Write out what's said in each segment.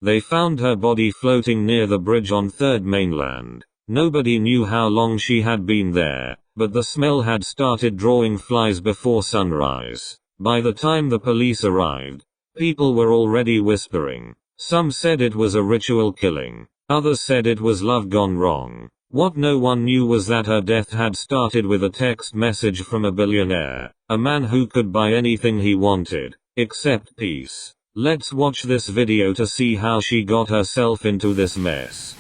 They found her body floating near the bridge on 3rd Mainland. Nobody knew how long she had been there, but the smell had started drawing flies before sunrise. By the time the police arrived, people were already whispering. Some said it was a ritual killing. Others said it was love gone wrong. What no one knew was that her death had started with a text message from a billionaire, a man who could buy anything he wanted, except peace. Let's watch this video to see how she got herself into this mess.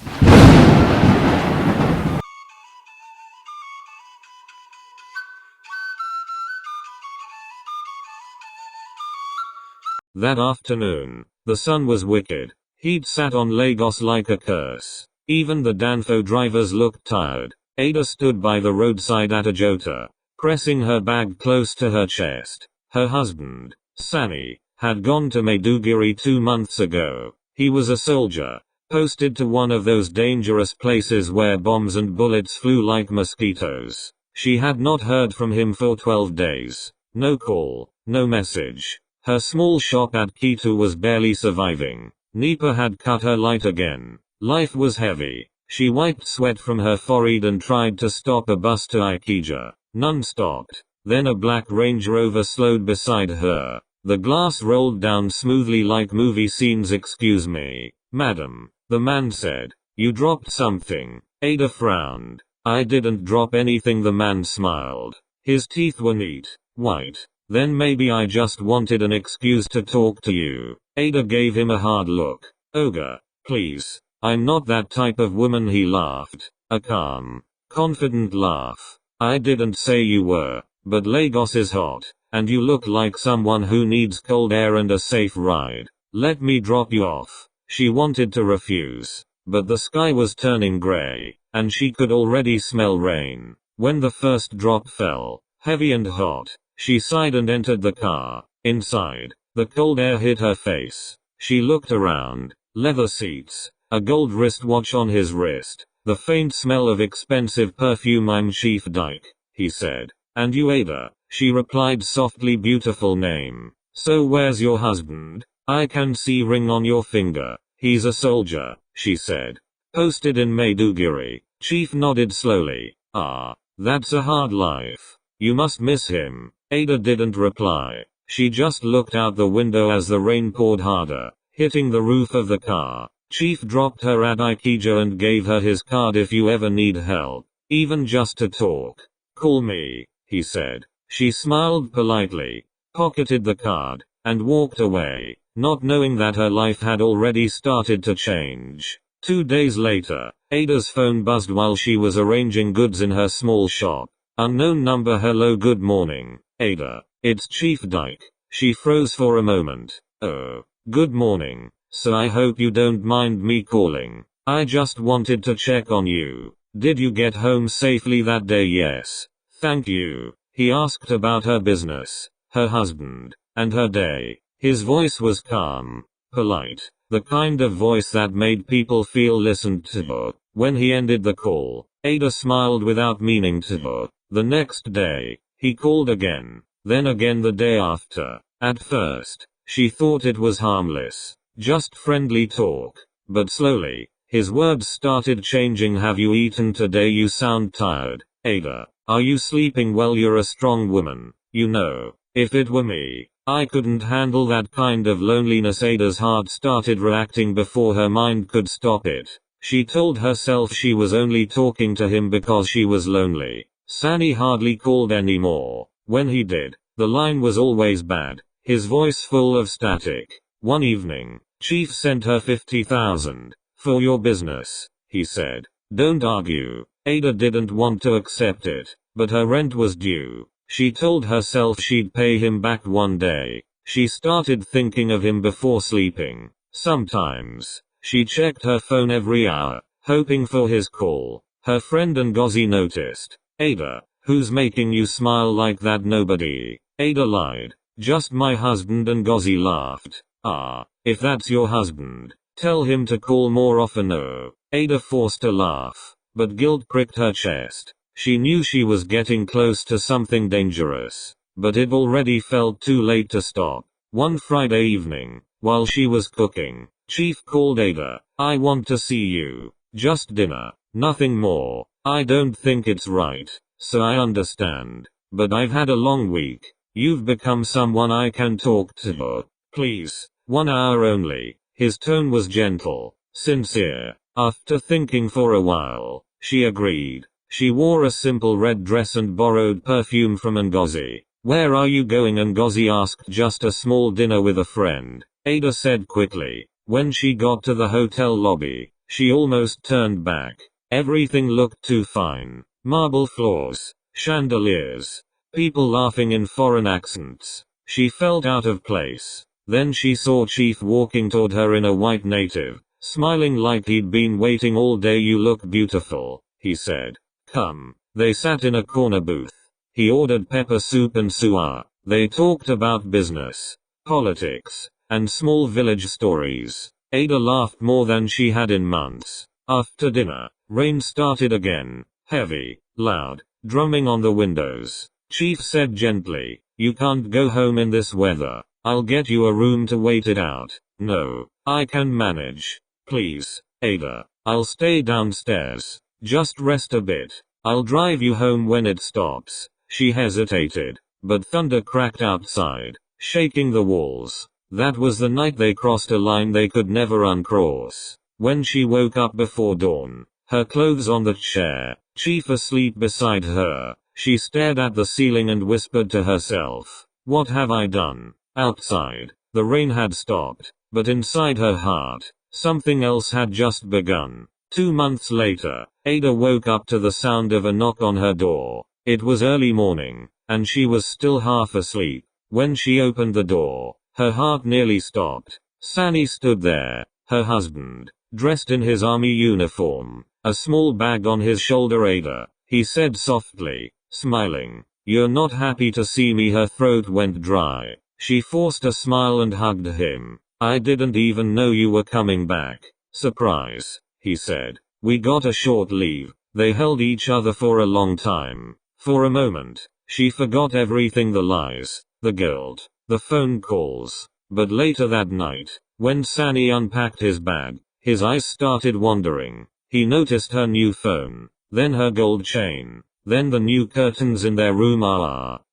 That afternoon, the sun was wicked. Heat sat on Lagos like a curse. Even the Danfo drivers looked tired. Ada stood by the roadside at a jota, pressing her bag close to her chest. Her husband, Sani, had gone to Maiduguri 2 months ago. He was a soldier, posted to one of those dangerous places where bombs and bullets flew like mosquitoes. She had not heard from him for 12 days. No call, no message. Her small shop at Kitu was barely surviving. Nipa had cut her light again. Life was heavy. She wiped sweat from her forehead and tried to stop a bus to Ikeja. None stopped. Then a black Range Rover slowed beside her. The glass rolled down smoothly like movie scenes. "Excuse me, madam," the man said. "You dropped something." Ada frowned. "I didn't drop anything." The man smiled. His teeth were neat, white. "Then maybe I just wanted an excuse to talk to you." Ada gave him a hard look. "Oga, please. I'm not that type of woman." He laughed. A calm, confident laugh. "I didn't say you were, but Lagos is hot, and you look like someone who needs cold air and a safe ride. Let me drop you off." She wanted to refuse, but the sky was turning gray, and she could already smell rain. When the first drop fell, heavy and hot, she sighed and entered the car. Inside, the cold air hit her face. She looked around. Leather seats, a gold wristwatch on his wrist, the faint smell of expensive perfume. "I'm Chief Dyke," he said. "And you, Ada?" She replied softly. "Beautiful name. So where's your husband? I can see ring on your finger." "He's a soldier," she said. "Posted in Maiduguri." Chief nodded slowly. "Ah, that's a hard life. You must miss him." Ada didn't reply. She just looked out the window as the rain poured harder, hitting the roof of the car. Chief dropped her at Ikeja and gave her his card. "If you ever need help, even just to talk, call me," he said. She smiled politely, pocketed the card, and walked away, not knowing that her life had already started to change. 2 days later, Ada's phone buzzed while she was arranging goods in her small shop. Unknown number. "Hello, good morning, Ada. It's Chief Dyke." She froze for a moment. "Oh, good morning. So I hope you don't mind me calling. I just wanted to check on you. Did you get home safely that day?" "Yes, thank you." He asked about her business, her husband, and her day. His voice was calm, polite, the kind of voice that made people feel listened to. When he ended the call, Ada smiled without meaning to. The next day, he called again, then again the day after. At first, she thought it was harmless, just friendly talk, but slowly, his words started changing. "Have you eaten today? You sound tired, Ada. Are you sleeping well? You're a strong woman. You know, if it were me, I couldn't handle that kind of loneliness." Ada's heart started reacting before her mind could stop it. She told herself she was only talking to him because she was lonely. Sani hardly called anymore. When he did, the line was always bad, his voice full of static. One evening, Chief sent her 50,000. "For your business," he said. "Don't argue." Ada didn't want to accept it, but her rent was due. She told herself she'd pay him back one day. She started thinking of him before sleeping. Sometimes, she checked her phone every hour, hoping for his call. Her friend Ngozi noticed. "Ada, who's making you smile like that?" "Nobody." Ada lied. "Just my husband." Ngozi laughed. "Ah, if that's your husband, tell him to call more often." "Oh." Ada forced a laugh, but guilt pricked her chest. She knew she was getting close to something dangerous, but it already felt too late to stop. One Friday evening, while she was cooking, Chief called Ada. I want to see you. Just dinner. Nothing more. I don't think it's right. So I understand. But I've had a long week. You've become someone I can talk to. Please. 1 hour only. His tone was gentle, sincere. After thinking for a while, she agreed. She wore a simple red dress and borrowed perfume from Ngozi. Where are you going? Ngozi asked. Just a small dinner with a friend, Ada said quickly. When she got to the hotel lobby, she almost turned back. Everything looked too fine. Marble floors, chandeliers, people laughing in foreign accents. She felt out of place. Then she saw Chief walking toward her in a white native, smiling like he'd been waiting all day. You look beautiful, he said. Come. They sat in a corner booth. He ordered pepper soup and suwa. They talked about business, politics, and small village stories. Ada laughed more than she had in months. After dinner, rain started again, heavy, loud, drumming on the windows. Chief said gently, you can't go home in this weather. I'll get you a room to wait it out. No, I can manage. Please, Ada, I'll stay downstairs. Just rest a bit. I'll drive you home when it stops. She hesitated, but thunder cracked outside, shaking the walls. That was the night they crossed a line they could never uncross. When she woke up before dawn, her clothes on the chair, Chief asleep beside her, she stared at the ceiling and whispered to herself, what have I done? Outside, the rain had stopped, but inside her heart, something else had just begun. 2 months later, Ada woke up to the sound of a knock on her door. It was early morning, and she was still half asleep. When she opened the door, her heart nearly stopped. Sani stood there, her husband, dressed in his army uniform, a small bag on his shoulder. Ada, he said softly, smiling, you're not happy to see me? Her throat went dry. She forced a smile and hugged him. I didn't even know you were coming back. Surprise, he said. We got a short leave. They held each other for a long time. For a moment, she forgot everything, the lies, the guilt, the phone calls. But later that night, when Sani unpacked his bag, his eyes started wandering. He noticed her new phone, then her gold chain, then the new curtains in their room.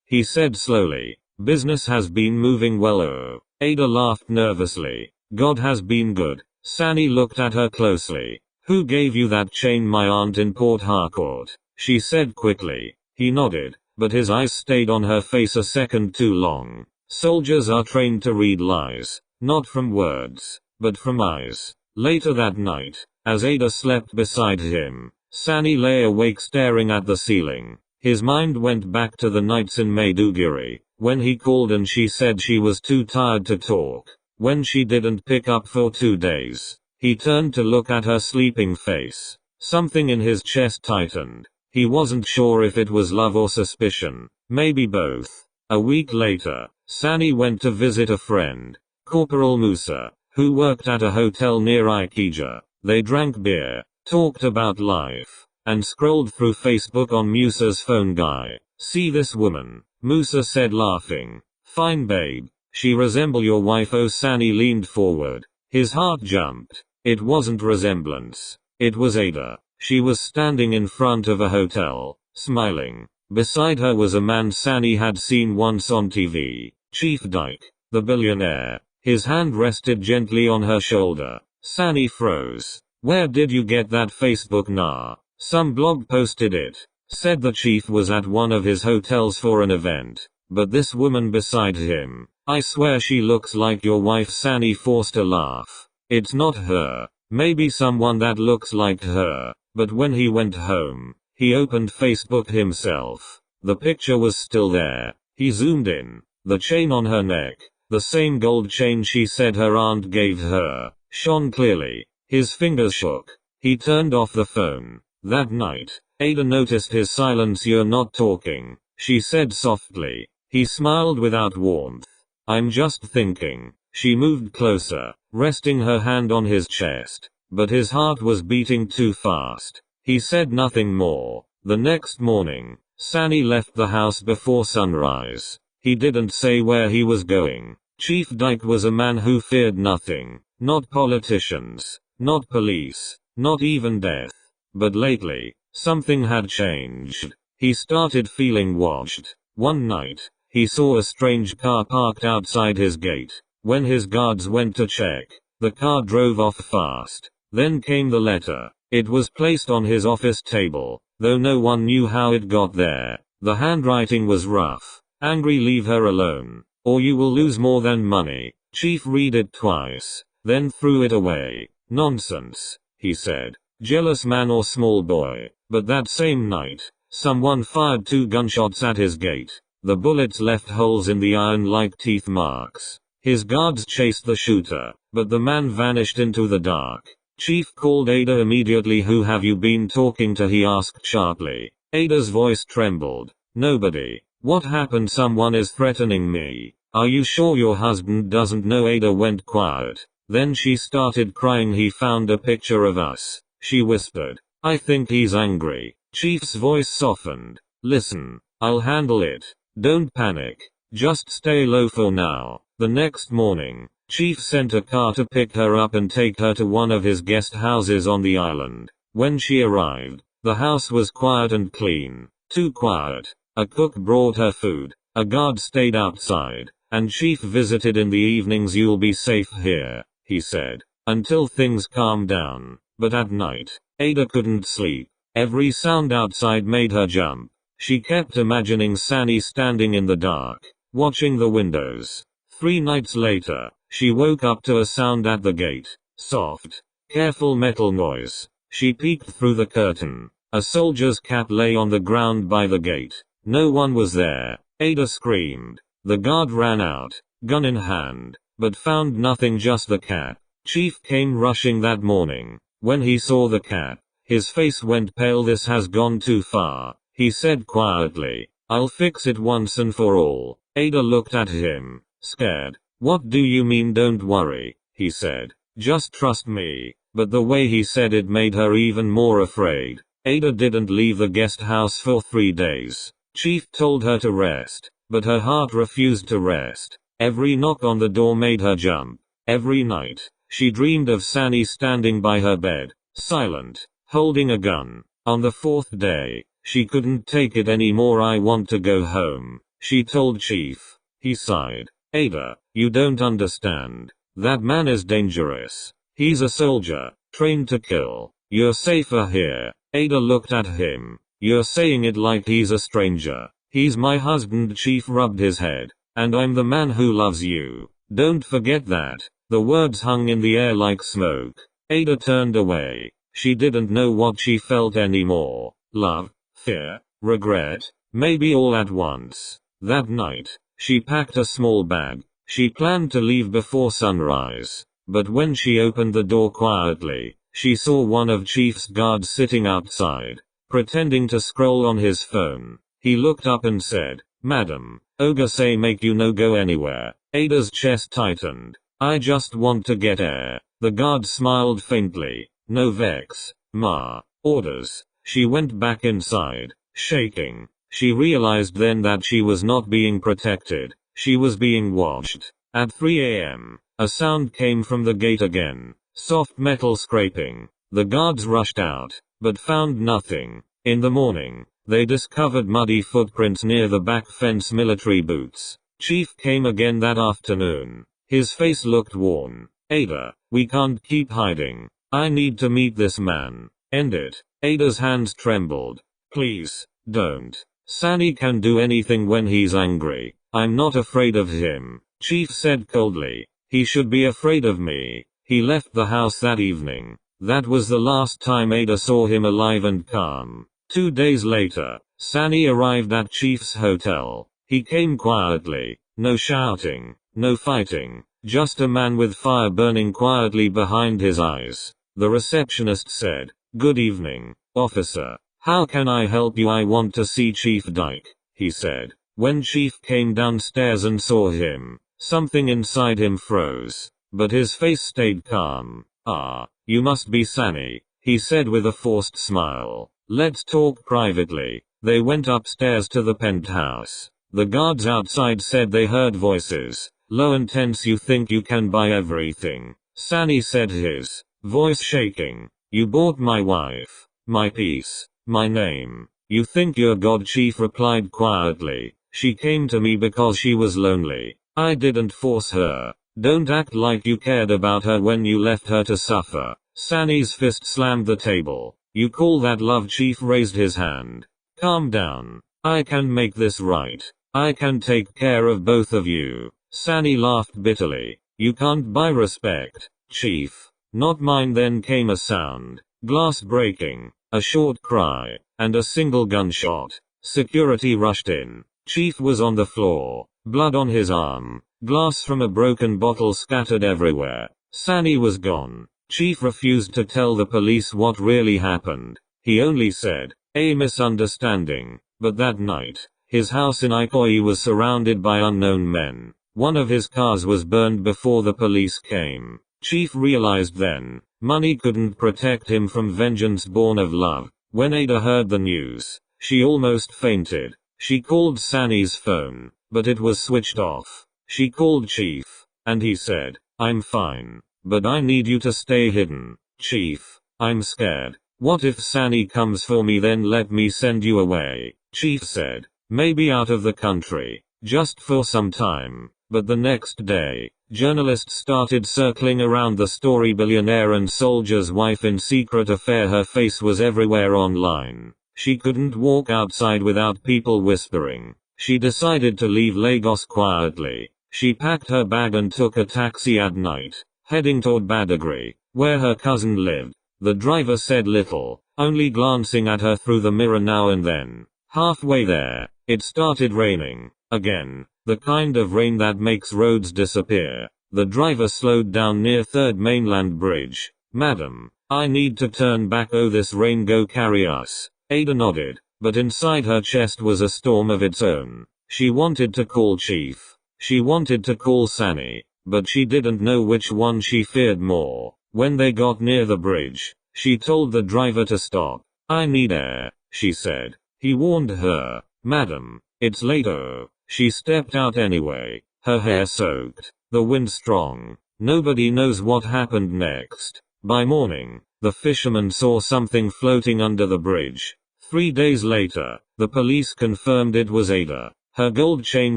He said slowly, business has been moving well. Oh. Ada laughed nervously. God has been good. Sani looked at her closely. Who gave you that chain? My aunt in Port Harcourt, she said quickly. He nodded, but his eyes stayed on her face a second too long. Soldiers are trained to read lies, not from words, but from eyes. Later that night, as Ada slept beside him, Sani lay awake staring at the ceiling. His mind went back to the nights in Maiduguri, when he called and she said she was too tired to talk. When she didn't pick up for 2 days, he turned to look at her sleeping face. Something in his chest tightened. He wasn't sure if it was love or suspicion, maybe both. A week later, Sani went to visit a friend, Corporal Musa, who worked at a hotel near Ikeja. They drank beer, talked about life, and scrolled through Facebook on Musa's phone. Guy, see this woman? Musa said laughing. Fine babe. She resemble your wife. Oh, Sani leaned forward. His heart jumped. It wasn't resemblance. It was Ada. She was standing in front of a hotel, smiling. Beside her was a man Sani had seen once on TV, Chief Dyke, the billionaire. His hand rested gently on her shoulder. Sani froze. Where did you get that Facebook? Nah. Some blog posted it. Said the chief was at one of his hotels for an event. But this woman beside him, I swear she looks like your wife. Sani forced a laugh. It's not her. Maybe someone that looks like her. But when he went home, he opened Facebook himself. The picture was still there. He zoomed in. The chain on her neck, the same gold chain she said her aunt gave her, shone clearly. His fingers shook. He turned off the phone. That night, Ada noticed his silence. You're not talking, she said softly. He smiled without warmth. I'm just thinking. She moved closer, resting her hand on his chest. But his heart was beating too fast. He said nothing more. The next morning, Sani left the house before sunrise. He didn't say where he was going. Chief Dyke was a man who feared nothing. Not politicians, not police, not even death. But lately, something had changed. He started feeling watched. One night, he saw a strange car parked outside his gate. When his guards went to check, the car drove off fast. Then came the letter. It was placed on his office table, though no one knew how it got there. The handwriting was rough. Angry, leave her alone, or you will lose more than money. Chief read it twice, then threw it away. Nonsense, he said. Jealous man or small boy. But that same night, someone fired 2 gunshots at his gate. The bullets left holes in the iron like teeth marks. His guards chased the shooter, but the man vanished into the dark. Chief called Ada immediately. Who have you been talking to? He asked sharply. Ada's voice trembled. Nobody. What happened? Someone is threatening me. Are you sure your husband doesn't know? Ada went quiet. Then she started crying. He found a picture of us, she whispered. I think he's angry. Chief's voice softened. Listen, I'll handle it. Don't panic. Just stay low for now. The next morning, Chief sent a car to pick her up and take her to one of his guest houses on the island. When she arrived, the house was quiet and clean. Too quiet. A cook brought her food. A guard stayed outside, and Chief visited in the evenings. You'll be safe here, he said, until things calmed down. But at night, Ada couldn't sleep. Every sound outside made her jump. She kept imagining Sunny standing in the dark, watching the windows. 3 nights later, she woke up to a sound at the gate. Soft, careful metal noise. She peeked through the curtain. A soldier's cap lay on the ground by the gate. No one was there. Ada screamed. The guard ran out, gun in hand, but found nothing, just the cat. Chief came rushing that morning. When he saw the cat, his face went pale. This has gone too far, he said quietly. I'll fix it once and for all. Ada looked at him, scared. What do you mean? Don't worry, he said. Just trust me. But the way he said it made her even more afraid. Ada didn't leave the guest house for 3 days. Chief told her to rest, but her heart refused to rest. Every knock on the door made her jump. Every night, she dreamed of Sunny standing by her bed, silent, holding a gun. On the 4th day, she couldn't take it anymore. I want to go home, she told Chief. He sighed. Ada, you don't understand. That man is dangerous. He's a soldier, trained to kill. You're safer here. Ada looked at him. You're saying it like he's a stranger. He's my husband. Chief rubbed his head. And I'm the man who loves you. Don't forget that. The words hung in the air like smoke. Ada turned away. She didn't know what she felt anymore. Love, fear, regret, maybe all at once. That night, she packed a small bag. She planned to leave before sunrise. But when she opened the door quietly, she saw one of Chief's guards sitting outside, pretending to scroll on his phone. He looked up and said, Madam, Ogre say make you no go anywhere. Ada's chest tightened. I just want to get air. The guard smiled faintly. No vex, ma. Orders. She went back inside, shaking. She realized then that she was not being protected. She was being watched. At 3 a.m., a sound came from the gate again. Soft metal scraping. The guards rushed out, but found nothing. In the morning, they discovered muddy footprints near the back fence. Military boots. Chief came again that afternoon. His face looked worn. Ada, we can't keep hiding. I need to meet this man. End it. Ada's hands trembled. Please, don't. Sunny can do anything when he's angry. I'm not afraid of him, Chief said coldly. He should be afraid of me. He left the house that evening. That was the last time Ada saw him alive and calm. 2 days later, Sunny arrived at Chief's hotel. He came quietly. No shouting, no fighting. Just a man with fire burning quietly behind his eyes. The receptionist said, Good evening, officer. How can I help you? I want to see Chief Dyke, he said. When Chief came downstairs and saw him, something inside him froze. But his face stayed calm. Ah, you must be Sunny, he said with a forced smile. Let's talk privately. They went upstairs to the penthouse. The guards outside said they heard voices. Low and tense. You think you can buy everything. Sunny said, his voice shaking. You bought my wife, my peace, my name. You think you're God, Chief replied quietly. She came to me because she was lonely. I didn't force her. Don't act like you cared about her when you left her to suffer. Sunny's fist slammed the table. You call that love? Chief raised his hand. Calm down. I can make this right. I can take care of both of you. Sunny laughed bitterly. You can't buy respect, Chief. Not mine. Then came a sound. Glass breaking, a short cry, and a single gunshot. Security rushed in. Chief was on the floor, blood on his arm, glass from a broken bottle scattered everywhere. Sunny was gone. Chief refused to tell the police what really happened. He only said, a misunderstanding. But that night, his house in Ikoyi was surrounded by unknown men. One of his cars was burned before the police came. Chief realized then, money couldn't protect him from vengeance born of love. When Ada heard the news, she almost fainted. She called Sunny's phone, but it was switched off. She called Chief, and he said, I'm fine, but I need you to stay hidden. Chief, I'm scared. What if Sunny comes for me? Then let me send you away. Chief said, maybe out of the country, just for some time. But the next day, journalists started circling around the story Billionaire and Soldier's Wife in Secret Affair. Her face was everywhere online. She couldn't walk outside without people whispering. She decided to leave Lagos quietly. She packed her bag and took a taxi at night, heading toward Badagry, where her cousin lived. The driver said little, only glancing at her through the mirror now and then. Halfway there, it started raining. Again, the kind of rain that makes roads disappear. The driver slowed down near 3rd Mainland Bridge. Madam, I need to turn back. Oh, this rain, go carry us. Ada nodded, but inside her chest was a storm of its own. She wanted to call Chief. She wanted to call Sunny, but she didn't know which one she feared more. When they got near the bridge, she told the driver to stop. I need air, she said. He warned her. Madam, it's late. Oh. She stepped out anyway, her hair soaked, the wind strong. Nobody knows what happened next. By morning, the fisherman saw something floating under the bridge. 3 days later, the police confirmed it was Ada. Her gold chain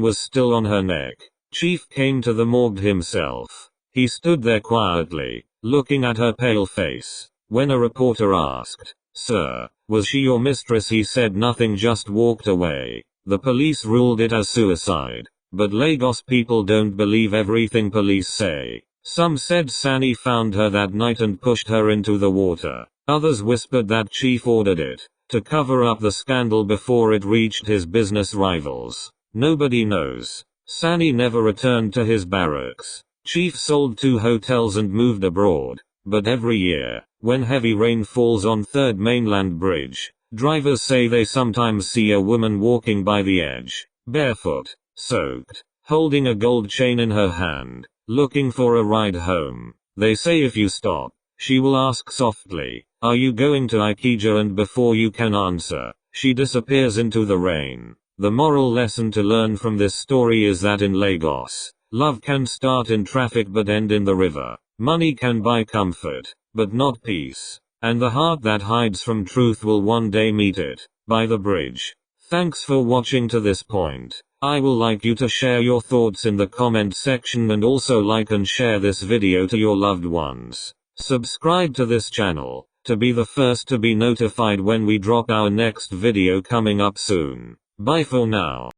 was still on her neck. Chief came to the morgue himself. He stood there quietly, looking at her pale face. When a reporter asked, Sir, was she your mistress? He said nothing, just walked away. The police ruled it as suicide. But Lagos people don't believe everything police say. Some said Sunny found her that night and pushed her into the water. Others whispered that Chief ordered it, to cover up the scandal before it reached his business rivals. Nobody knows. Sunny never returned to his barracks. Chief sold 2 hotels and moved abroad. But every year, when heavy rain falls on 3rd Mainland Bridge, drivers say they sometimes see a woman walking by the edge, barefoot, soaked, holding a gold chain in her hand, looking for a ride home. They say if you stop, she will ask softly, are you going to Ikeja? And before you can answer, she disappears into the rain. The moral lesson to learn from this story is that in Lagos, love can start in traffic but end in the river. Money can buy comfort, but not peace. And the heart that hides from truth will one day meet it, by the bridge. Thanks for watching to this point. I will like you to share your thoughts in the comment section and also like and share this video to your loved ones. Subscribe to this channel, to be the first to be notified when we drop our next video coming up soon. Bye for now.